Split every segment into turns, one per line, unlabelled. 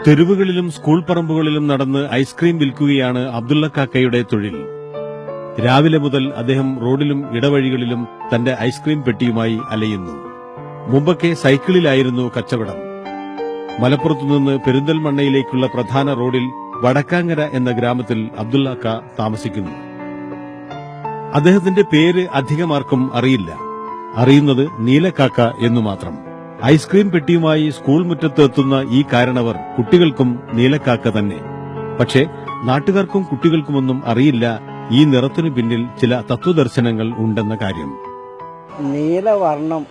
തെരുവുകളിലും school പറമ്പുകളിലും നടന്ന് ice cream വിൽക്കുകയാണ് അബ്ദുള്ളക്കാക്കയുടെ തൊഴിൽ. രാവിലെ മുതൽ അദ്ദേഹം റോഡിലും ഇടവഴികളിലും തന്റെ ഐസ്ക്രീം പെട്ടിയുമായി അലയുന്നു. മുമ്പൊക്കെ സൈക്കിളിലായിരുന്നു കച്ചവടം. മലപ്പുറത്തുനിന്ന് പെരിന്തൽമണ്ണയിലേക്കുള്ള പ്രധാന റോഡിൽ വടക്കാങ്ങര എന്ന ഗ്രാമത്തിൽ അബ്ദുള്ളക്ക താമസിക്കുന്നു. അദ്ദേഹത്തിന്റെ പേര് അധികമാർക്കും അറിയില്ല. അറിയുന്നത് നീലക്കാക്ക എന്നു മാത്രം. ഐസ്ക്രീം പെട്ടിയുമായി സ്കൂൾ മുറ്റത്ത് എത്തുന്ന ഈ കാരണവർ കുട്ടികൾക്കും നീലക്കാക്ക തന്നെ. പക്ഷേ നാട്ടുകാർക്കും കുട്ടികൾക്കുമൊന്നും അറിയില്ല ഈ നിറത്തിനു പിന്നിൽ ചില തത്വദർശനങ്ങൾ ഉണ്ടെന്ന കാര്യം.
നീലവർണ്ണം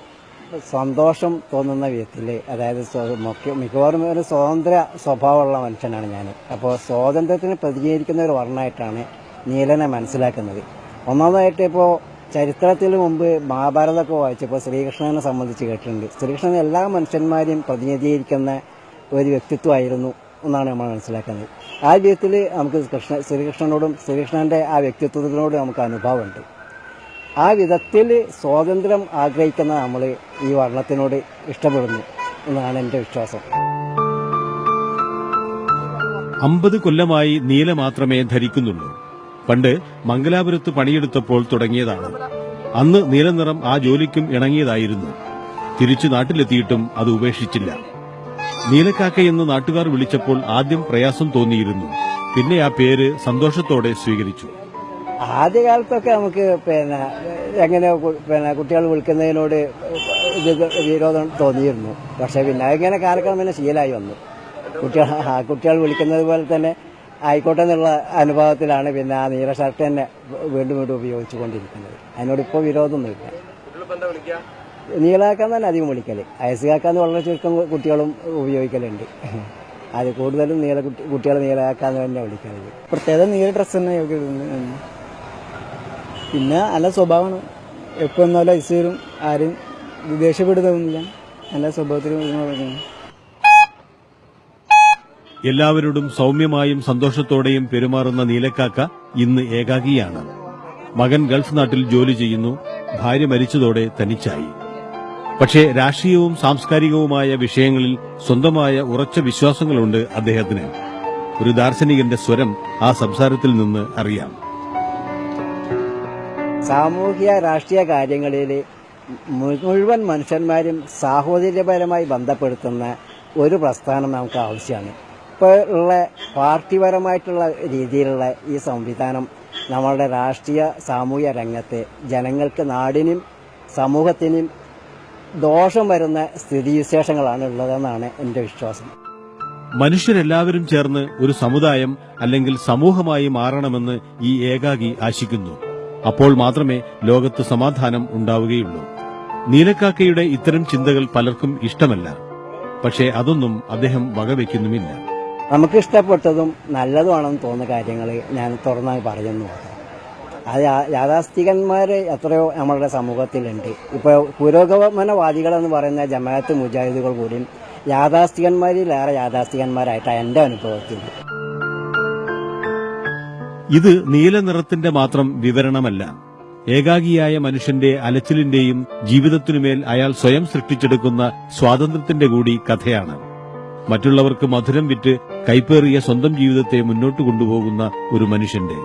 സന്തോഷം തോന്നുന്ന വിധത്തില്, അതായത് മിക്കവാറും ഒരു സ്വതന്ത്ര സ്വഭാവമുള്ള മനുഷ്യനാണ് ഞാൻ. അപ്പോൾ സ്വാതന്ത്ര്യത്തിന് പ്രതികരിക്കുന്ന ഒരു വർണ്ണമായിട്ടാണ് നീലനെ മനസ്സിലാക്കുന്നത്. ഒന്നാമതായിട്ട് ഇപ്പോൾ ചരിത്രത്തിൽ മുമ്പ് മഹാഭാരതമൊക്കെ വായിച്ചപ്പോൾ ശ്രീകൃഷ്ണനെ സംബന്ധിച്ച് കേട്ടിട്ടുണ്ട്. ശ്രീകൃഷ്ണൻ എല്ലാ മനുഷ്യന്മാരെയും പ്രതിനിധീകരിക്കുന്ന ഒരു വ്യക്തിത്വമായിരുന്നു എന്നാണ് നമ്മൾ മനസ്സിലാക്കുന്നത്. ആ വിധത്തിൽ നമുക്ക് ശ്രീകൃഷ്ണനോടും ശ്രീകൃഷ്ണന്റെ ആ വ്യക്തിത്വത്തിനോടും നമുക്ക് അനുഭവമുണ്ട്. ആ വിധത്തിൽ സ്വാതന്ത്ര്യം ആഗ്രഹിക്കുന്ന നമ്മൾ ഈ വർണ്ണത്തിനോട് ഇഷ്ടപ്പെടുന്നു എന്നാണ് എൻ്റെ വിശ്വാസം.
50 കൊല്ലമായി നീല മാത്രമേ ധരിക്കുന്നുള്ളൂ. പണ്ട് മംഗലാപുരത്ത് പണിയെടുത്തപ്പോൾ തുടങ്ങിയതാണ്. അന്ന് നീലനിറം ആ ജോലിക്കും ഇണങ്ങിയതായിരുന്നു. തിരിച്ചു നാട്ടിലെത്തിയിട്ടും അത് ഉപേക്ഷിച്ചില്ല. നീലക്കാക്കയെന്ന് നാട്ടുകാർ വിളിച്ചപ്പോൾ ആദ്യം പ്രയാസം തോന്നിയിരുന്നു. പിന്നെ ആ പേര് സന്തോഷത്തോടെ സ്വീകരിച്ചു.
ആദ്യകാലത്തൊക്കെ നമുക്ക് എങ്ങനെ കുട്ടികൾ വിളിക്കുന്നതിനോട് വിരോധം തോന്നിയിരുന്നു. പക്ഷെ പിന്നെ അതിങ്ങനെ കാലക്രമേണ ശീലമായി വന്നു. കുട്ടികൾ വിളിക്കുന്നത് പോലെ തന്നെ ആയിക്കോട്ടെ എന്നുള്ള അനുഭവത്തിലാണ് പിന്നെ ആ നീല ഷർട്ട് തന്നെ വീണ്ടും വീണ്ടും ഉപയോഗിച്ചു കൊണ്ടിരിക്കുന്നത്. അതിനോടിപ്പോൾ വിരോധമൊന്നുമില്ല. നീലാക്കാൻ തന്നെ അധികം വിളിക്കല്. അയസുകാക്കാന്ന് വളരെ ചുരുക്കം കുട്ടികളും ഉപയോഗിക്കലുണ്ട്. അത് കൂടുതലും കുട്ടികൾ നീലാക്കാന്ന് തന്നെ വിളിക്കുന്നത്.
പ്രത്യേക നീല ഡ്രസ്സ് തന്നെ പിന്നെ നല്ല സ്വഭാവമാണ്. എപ്പോൾ എന്നാലും ഐസ് വരും. ആരും ദേഷ്യപ്പെടുത്തൊന്നുമില്ല. നല്ല സ്വഭാവത്തിൽ
എല്ലാവരോടും സൗമ്യമായും സന്തോഷത്തോടെയും പെരുമാറുന്ന നീലക്കാക്ക ഇന്ന് ഏകാകിയാണ്. മകൻ ഗൾഫ് നാട്ടിൽ ജോലി ചെയ്യുന്നു. ഭാര്യ മരിച്ചതോടെ തനിച്ചായി. പക്ഷേ രാഷ്ട്രീയവും സാംസ്കാരികവുമായ വിഷയങ്ങളിൽ സ്വന്തമായ ഉറച്ച വിശ്വാസങ്ങളുണ്ട് അദ്ദേഹത്തിന്. ഒരു ദാർശനികന്റെ സ്വരം ആ സംസാരത്തിൽ നിന്ന് അറിയാം.
സാമൂഹിക രാഷ്ട്രീയ കാര്യങ്ങളിൽ മുഴുവൻ മനുഷ്യന്മാരും സാഹോദര്യപരമായി ബന്ധപ്പെടുത്തുന്ന ഒരു പ്രസ്ഥാനം നമുക്ക് ആവശ്യമാണ്. ഇപ്പോൾ ഉള്ള പാർട്ടിപരമായിട്ടുള്ള രീതിയിലുള്ള ഈ സംവിധാനം നമ്മളുടെ രാഷ്ട്രീയ സാമൂഹിക രംഗത്തെ ജനങ്ങൾക്ക്, നാടിനും സമൂഹത്തിനും ദോഷം വരുന്ന സ്ഥിതിവിശേഷങ്ങളാണ് ഉള്ളതെന്നാണ് എൻ്റെ വിശ്വാസം.
മനുഷ്യരെല്ലാവരും ചേർന്ന് ഒരു സമുദായം അല്ലെങ്കിൽ സമൂഹമായി മാറണമെന്ന് ഈ ഏകാകി ആശിക്കുന്നു. അപ്പോൾ മാത്രമേ ലോകത്ത് സമാധാനം ഉണ്ടാവുകയുള്ളൂ. നീലക്കാക്കയുടെ ഇത്തരം ചിന്തകൾ പലർക്കും ഇഷ്ടമല്ല. പക്ഷേ അതൊന്നും അദ്ദേഹം വകവെക്കുന്നുമില്ല.
നമുക്ക് ഇഷ്ടപ്പെട്ടതും നല്ലതുമാണെന്ന് തോന്നുന്ന കാര്യങ്ങൾ ഞാൻ തുറന്നായി പറയുന്നു. അത് യാഥാസ്ഥികന്മാർ എത്രയോ നമ്മളുടെ സമൂഹത്തിലുണ്ട്. ഇപ്പോൾ പുരോഗമനവാദികളെന്ന് പറയുന്ന ജമാഅത്ത് മുജാഹിദുകൾ കൂടി യാഥാസ്ഥികന്മാരിലേറെ യാഥാസ്ഥികന്മാരായിട്ടാണ് എൻ്റെ അനുഭവത്തിൽ.
ഇത് നീല നിറത്തിന്റെ മാത്രം വിവരണമല്ല. ഏകാഗിയായ മനുഷ്യന്റെ അലച്ചിലിന്റെയും ജീവിതത്തിനുമേൽ അയാൾ സ്വയം സൃഷ്ടിച്ചെടുക്കുന്ന സ്വാതന്ത്ര്യത്തിന്റെ കൂടി കഥയാണ്. മറ്റുള്ളവർക്ക് മധുരം വിറ്റ് കൈപ്പേറിയ സ്വന്തം ജീവിതത്തെ മുന്നോട്ട് കൊണ്ടുപോകുന്ന ഒരു മനുഷ്യന്റെ.